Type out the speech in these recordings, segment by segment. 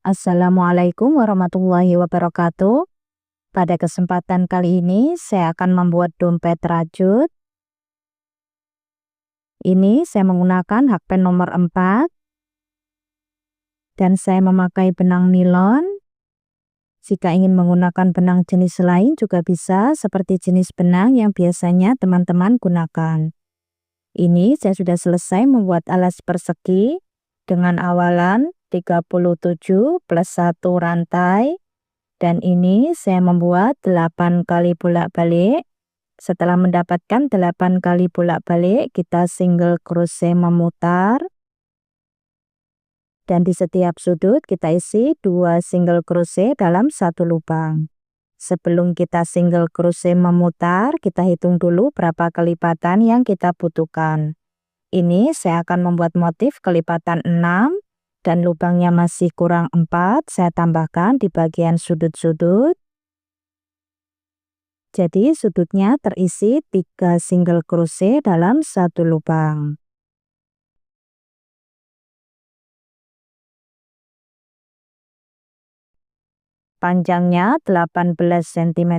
Assalamualaikum warahmatullahi wabarakatuh. Pada kesempatan kali ini, saya akan membuat dompet rajut. Ini saya menggunakan hakpen nomor 4 dan saya memakai benang nilon. Jika ingin menggunakan benang jenis lain juga bisa, seperti jenis benang yang biasanya teman-teman gunakan. Ini saya sudah selesai membuat alas persegi dengan awalan 37 plus 1 rantai. Dan ini saya membuat 8 kali bolak-balik. Setelah mendapatkan 8 kali bolak-balik, kita single crochet memutar. Dan di setiap sudut kita isi 2 single crochet dalam satu lubang. Sebelum kita single crochet memutar, kita hitung dulu berapa kelipatan yang kita butuhkan. Ini saya akan membuat motif kelipatan 6 dan lubangnya masih kurang 4, saya tambahkan di bagian sudut-sudut. Jadi sudutnya terisi 3 single crochet dalam satu lubang. Panjangnya 18 cm.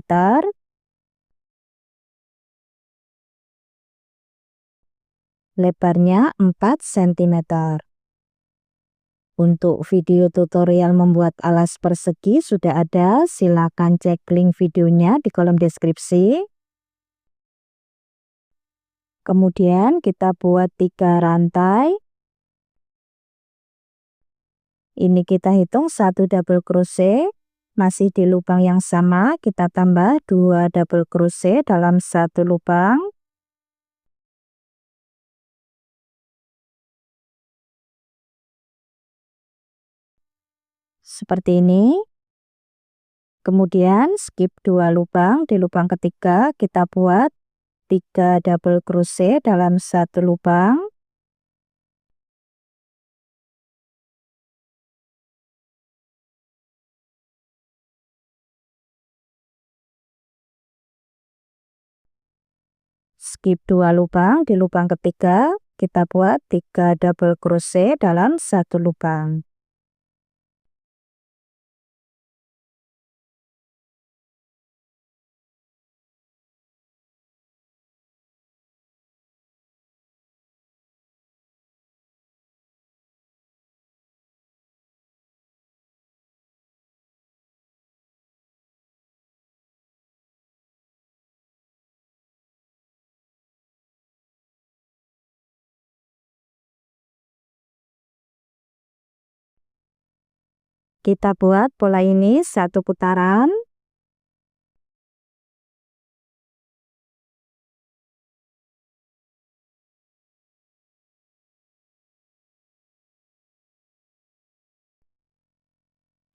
Lebarnya 4 cm. Untuk video tutorial membuat alas persegi sudah ada, silakan cek link videonya di kolom deskripsi. Kemudian kita buat 3 rantai. Ini kita hitung 1 double crochet, masih di lubang yang sama kita tambah 2 double crochet dalam satu lubang. Seperti ini. Kemudian skip 2 lubang, di lubang ketiga kita buat 3 double crochet dalam satu lubang. Skip 2 lubang, di lubang ketiga kita buat 3 double crochet dalam satu lubang. Kita buat pola ini satu putaran.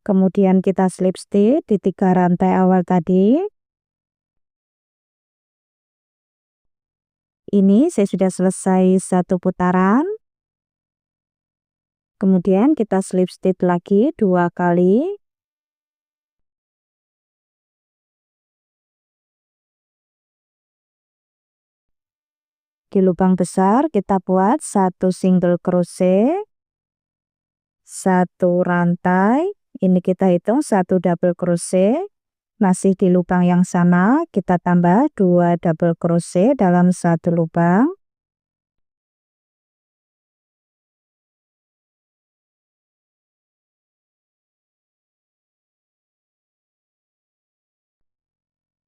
Kemudian kita slip stitch di 3 rantai awal tadi. Ini saya sudah selesai satu putaran. Kemudian kita slip stitch lagi 2 kali. Di lubang besar kita buat 1 single crochet, 1 rantai. Ini kita hitung 1 double crochet. Masih di lubang yang sama kita tambah 2 double crochet dalam satu lubang.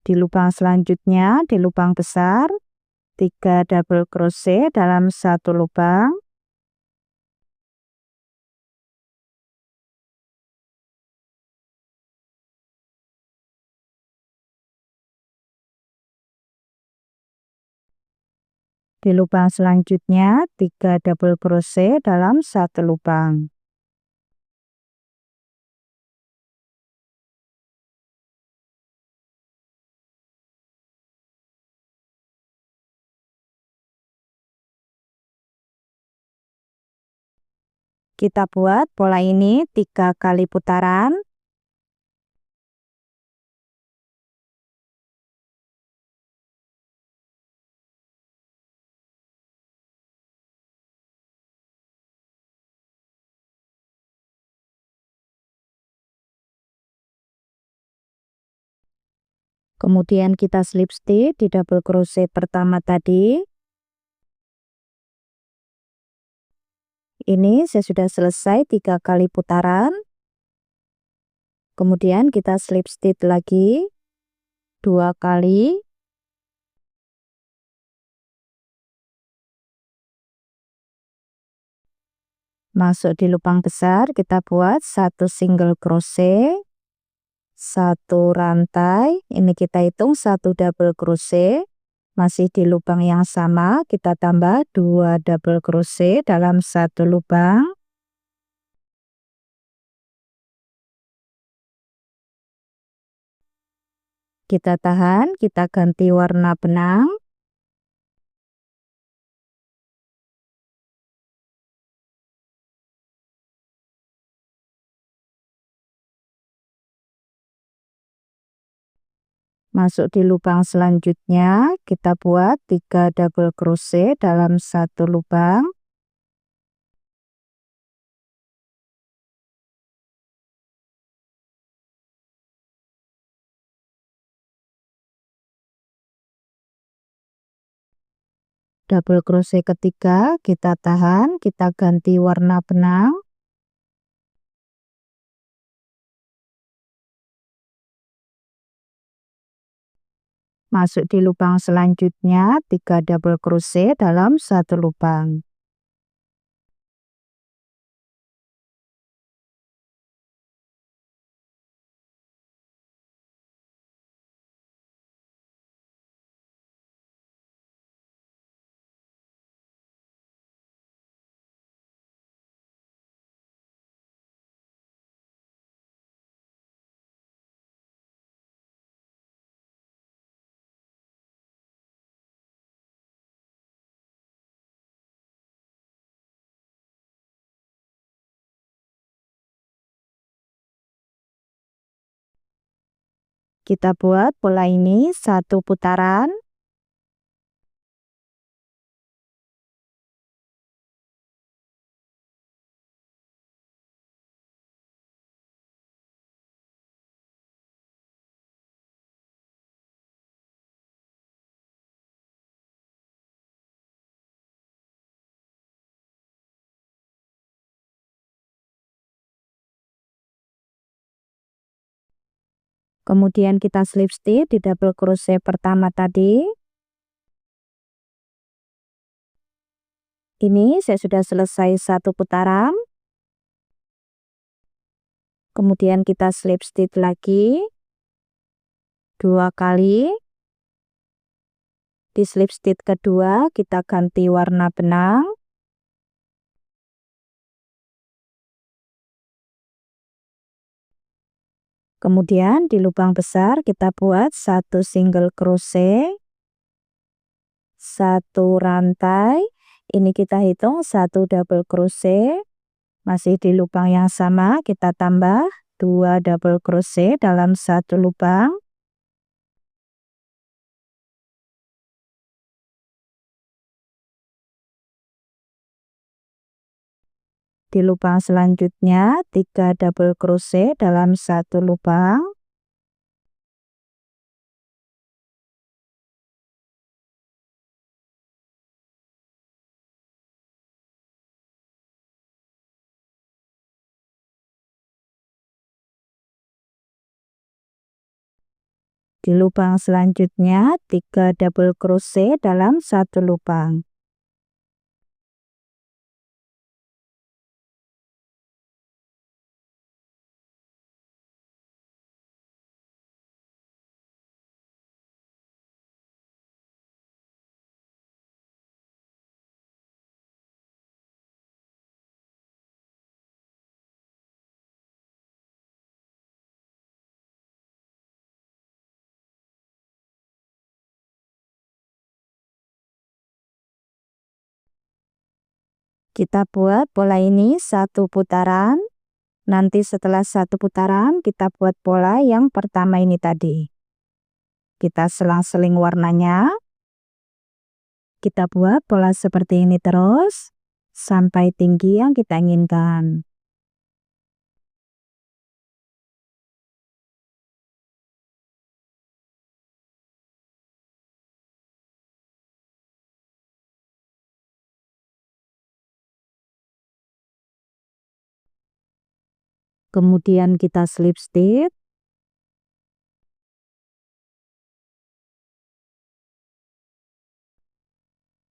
Di lubang selanjutnya, di lubang besar, 3 double crochet dalam satu lubang. Di lubang selanjutnya 3 double crochet dalam satu lubang. Kita buat pola ini 3 kali putaran. Kemudian kita slip stitch di double crochet pertama tadi. Ini saya sudah selesai 3 kali putaran. Kemudian kita slip stitch lagi 2 kali. Masuk di lubang besar, kita buat 1 single crochet, 1 rantai. Ini kita hitung 1 double crochet. Masih di lubang yang sama, kita tambah 2 double crochet dalam 1 lubang. Kita tahan, kita ganti warna benang. Masuk di lubang selanjutnya, kita buat 3 double crochet dalam 1 lubang. Double crochet ketiga, kita tahan, kita ganti warna benang. Masuk di lubang selanjutnya, 3 double crochet dalam 1 lubang. Kita buat pola ini 1 putaran. Kemudian kita slip stitch di double crochet pertama tadi. Ini saya sudah selesai 1 putaran. Kemudian kita slip stitch lagi 2 kali. Di slip stitch kedua kita ganti warna benang. Kemudian di lubang besar kita buat 1 single crochet, 1 rantai. Ini kita hitung 1 double crochet. Masih di lubang yang sama, kita tambah 2 double crochet dalam 1 lubang. Di lubang selanjutnya 3 double crochet dalam 1 lubang. Di lubang selanjutnya 3 double crochet dalam 1 lubang. Kita buat pola ini 1 putaran. Nanti setelah 1 putaran kita buat pola yang pertama ini tadi. Kita selang-seling warnanya. Kita buat pola seperti ini terus sampai tinggi yang kita inginkan. Kemudian kita slip stitch.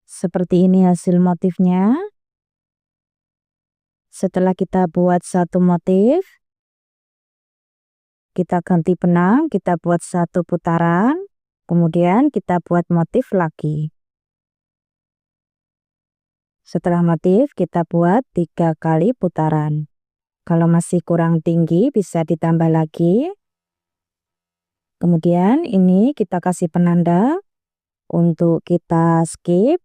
Seperti ini hasil motifnya. Setelah kita buat satu motif, kita ganti benang, kita buat satu putaran, kemudian kita buat motif lagi. Setelah motif, kita buat 3 kali putaran. Kalau masih kurang tinggi, bisa ditambah lagi. Kemudian ini kita kasih penanda untuk kita skip.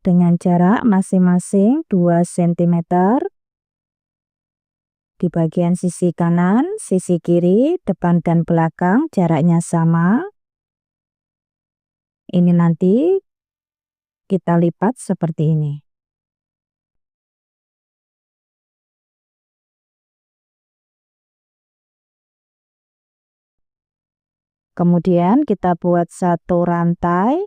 Dengan jarak masing-masing 2 cm. Di bagian sisi kanan, sisi kiri, depan dan belakang jaraknya sama. Ini nanti kita lipat seperti ini. Kemudian kita buat satu rantai.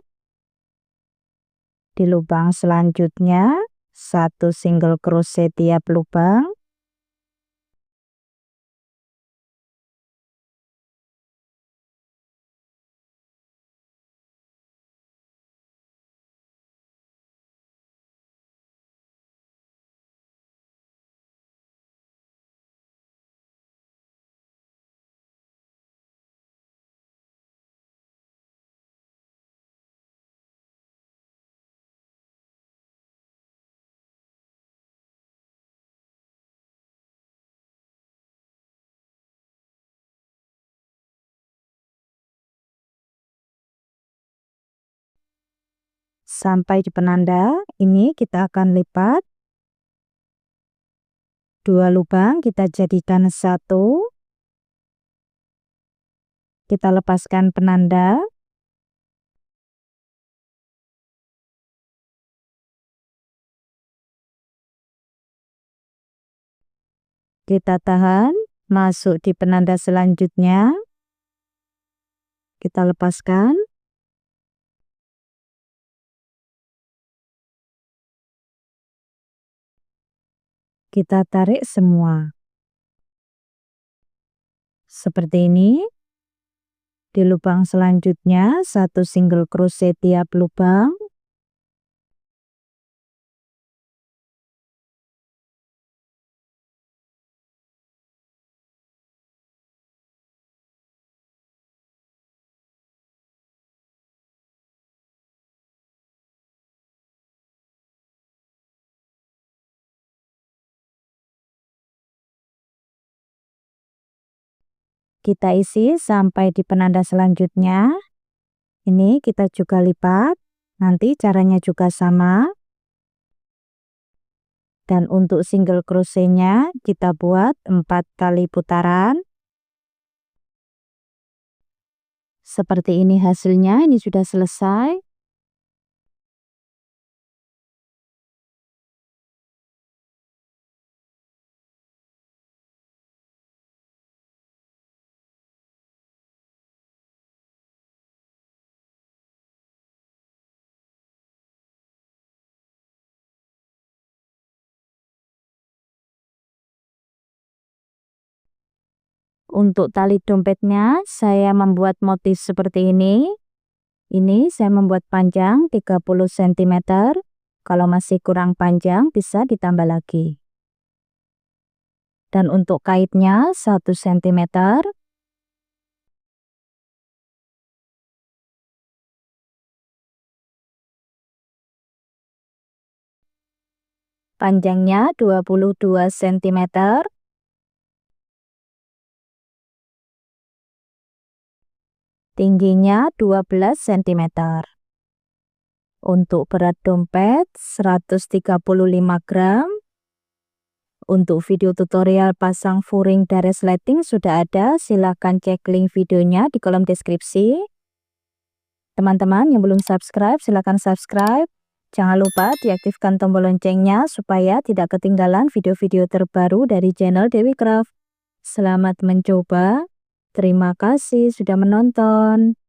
Di lubang selanjutnya, satu single crochet tiap lubang. Sampai di penanda, ini kita akan lipat. 2 lubang kita jadikan satu. Kita lepaskan penanda. Kita tahan, masuk di penanda selanjutnya. Kita lepaskan. Kita tarik semua. Seperti ini. Di lubang selanjutnya, satu single crochet tiap lubang. Kita isi sampai di penanda selanjutnya. Ini kita juga lipat. Nanti caranya juga sama. Dan untuk single crochetnya kita buat 4 kali putaran. Seperti ini hasilnya, ini sudah selesai. Untuk tali dompetnya saya membuat motif seperti ini. Ini saya membuat panjang 30 cm. Kalau masih kurang panjang bisa ditambah lagi. Dan untuk kaitnya 1 cm. Panjangnya 22 cm. Tingginya 12 cm. Untuk berat dompet 135 gram. Untuk video tutorial pasang furing dan resleting sudah ada, silahkan cek link videonya di kolom deskripsi. Teman-teman yang belum subscribe, silahkan subscribe. Jangan lupa diaktifkan tombol loncengnya supaya tidak ketinggalan video-video terbaru dari channel Dewi Craft. Selamat mencoba. Terima kasih sudah menonton.